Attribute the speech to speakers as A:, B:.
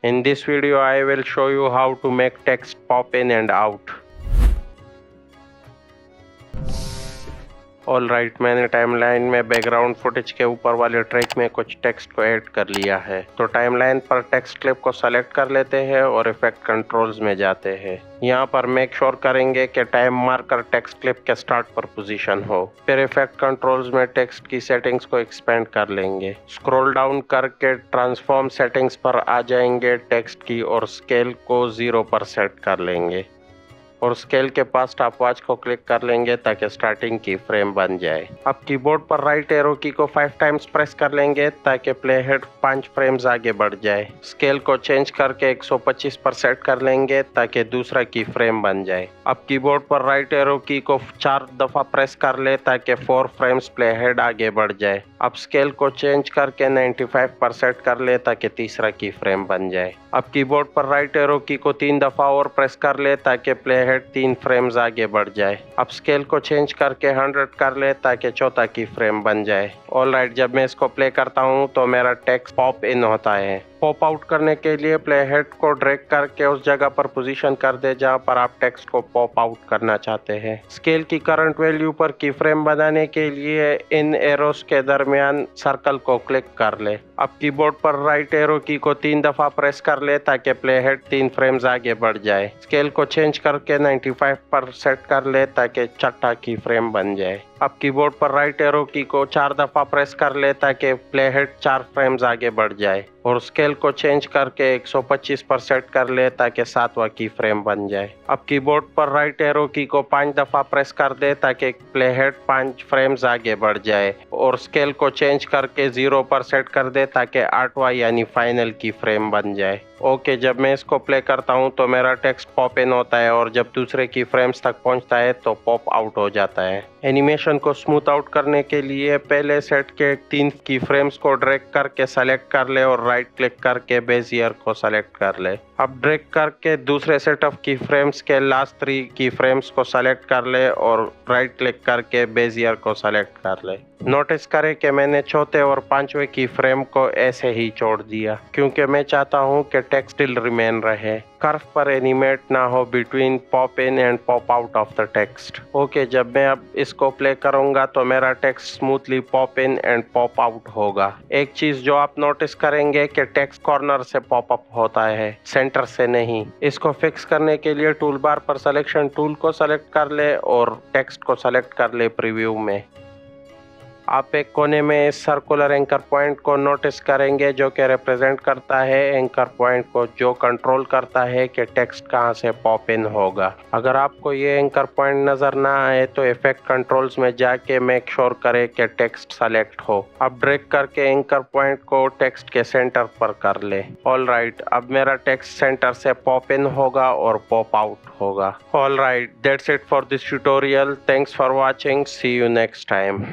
A: In this video, I will show you how to make text pop in and out. Alright, मैंने timeline में background footage के ऊपर वाले track में कुछ टेक्स्ट को ऐड कर लिया है। तो टाइमलाइन पर टेक्स्ट क्लिप को सेलेक्ट कर लेते हैं और इफेक्ट कंट्रोल्स में जाते हैं। यहाँ पर मेक श्योर करेंगे कि टाइम मार्कर टेक्स्ट क्लिप के स्टार्ट पर पोजीशन हो। फिर इफेक्ट कंट्रोल्स में टेक्स्ट की सेटिंग्स को एक्सपेंड कर लेंगे। स्क्रॉल डाउन करके ट्रांसफॉर्म सेटिंग्स पर आ जाएंगे टेक्स्ट की और स्केल को 0 पर सेट कर लेंगे और स्केल के पास स्टॉपवॉच को क्लिक कर लेंगे ताकि स्टार्टिंग की फ्रेम बन जाए। अब कीबोर्ड पर राइट एरो की को 5 टाइम्स प्रेस कर लेंगे ताकि प्ले हेड 5 फ्रेम्स आगे बढ़ जाए। स्केल को चेंज करके 125 पर सेट कर लेंगे ताकि दूसरा की फ्रेम बन जाए। अब कीबोर्ड पर राइट एरो की को 4 दफा प्रेस कर ले ताकि 4 फ्रेम्स प्ले हेड आगे बढ़ जाए। अब स्केल को चेंज करके 95 पर सेट कर ले ताकि तीसरा की फ्रेम बन जाए। अब कीबोर्ड पर राइट एरो की को 3 दफा और प्रेस कर ले ताकि प्ले हेड 3 फ्रेम्स आगे बढ़ जाए। अब स्केल को चेंज करके 100 कर ले ताकि चौथा की फ्रेम बन जाए। ऑलराइट, जब मैं इसको प्ले करता हूँ तो मेरा टेक्स्ट पॉप इन होता है। पॉप आउट करने के लिए प्ले हेड को ड्रैग करके उस जगह पर पोजीशन कर दे जहां पर आप टेक्स्ट को पॉप आउट करना चाहते हैं। स्केल की करंट वैल्यू पर की फ्रेम बनाने के लिए इन एरोस के दरमियान सर्कल को क्लिक कर ले। अब कीबोर्ड पर राइट एरो की को 3 दफा प्रेस कर ले ताकि प्ले हेड 3 फ्रेम्स आगे बढ़ जाए। स्केल को चेंज करके 95 पर सेट कर ले ताकि छठा की फ्रेम बन जाए। अब कीबोर्ड पर राइट एरो की को 4 दफा प्रेस कर ले ताकि प्ले हेड 4 फ्रेम्स आगे बढ़ जाए और स्केल को चेंज करके 125 पर सेट कर ले ताकि 7वां की फ्रेम बन जाए। अब कीबोर्ड पर राइट एरो की को 5 दफा प्रेस कर दे ताकि प्ले हेड 5 फ्रेम्स आगे बढ़ जाए और स्केल को चेंज करके 0 पर सेट कर दे ताकि 8वां यानी फाइनल की फ्रेम बन जाए। ओके, जब मैं इसको प्ले करता हूँ तो मेरा टेक्स्ट पॉप इन होता है और जब दूसरे की फ्रेम्स तक पहुँचता है तो पॉप आउट हो जाता है। एनिमेशन को स्मूथ आउट करने के लिए पहले सेट के 3 की फ्रेम्स को ड्रैग करके सेलेक्ट कर ले और राइट क्लिक करके बेजियर को सेलेक्ट कर ले। अब ड्रैग करके दूसरे सेट ऑफ की फ्रेम्स के लास्ट 3 की फ्रेम्स को सेलेक्ट कर ले और राइट क्लिक करके बेजियर को सेलेक्ट कर ले। नोटिस करें कि मैंने चौथे और 5वें की फ्रेम को ऐसे ही छोड़ दिया क्योंकि मैं चाहता हूं कि टेक्स्ट स्टिल रिमेन रहे। कर्व पर एनिमेट ना हो between pop in and pop out of the text. Okay, जब मैं अब इसको प्ले करूंगा तो मेरा text smoothly pop in and pop out होगा। एक चीज जो आप नोटिस करेंगे कि टेक्स्ट कॉर्नर से पॉप अप होता है, सेंटर से नहीं। इसको फिक्स करने के लिए टूल बार पर सिलेक्शन टूल को सेलेक्ट कर ले और टेक्स्ट को सेलेक्ट कर ले प्रीव्यू में। आप एक कोने में इस सर्कुलर एंकर पॉइंट को नोटिस करेंगे जो कि रिप्रेजेंट करता है एंकर पॉइंट को, जो कंट्रोल करता है कि टेक्स्ट कहां से पॉप इन होगा। अगर आपको ये एंकर पॉइंट नजर ना आए तो इफेक्ट कंट्रोल्स में जाके मेक श्योर करें कि टेक्स्ट सेलेक्ट हो। अब ड्रैग करके एंकर पॉइंट को टेक्स्ट के सेंटर पर कर ले। ऑलराइट, अब मेरा टेक्स्ट सेंटर से पॉप इन होगा और पॉप आउट होगा। Alright, that's it for this tutorial. Thanks for watching. See you next time.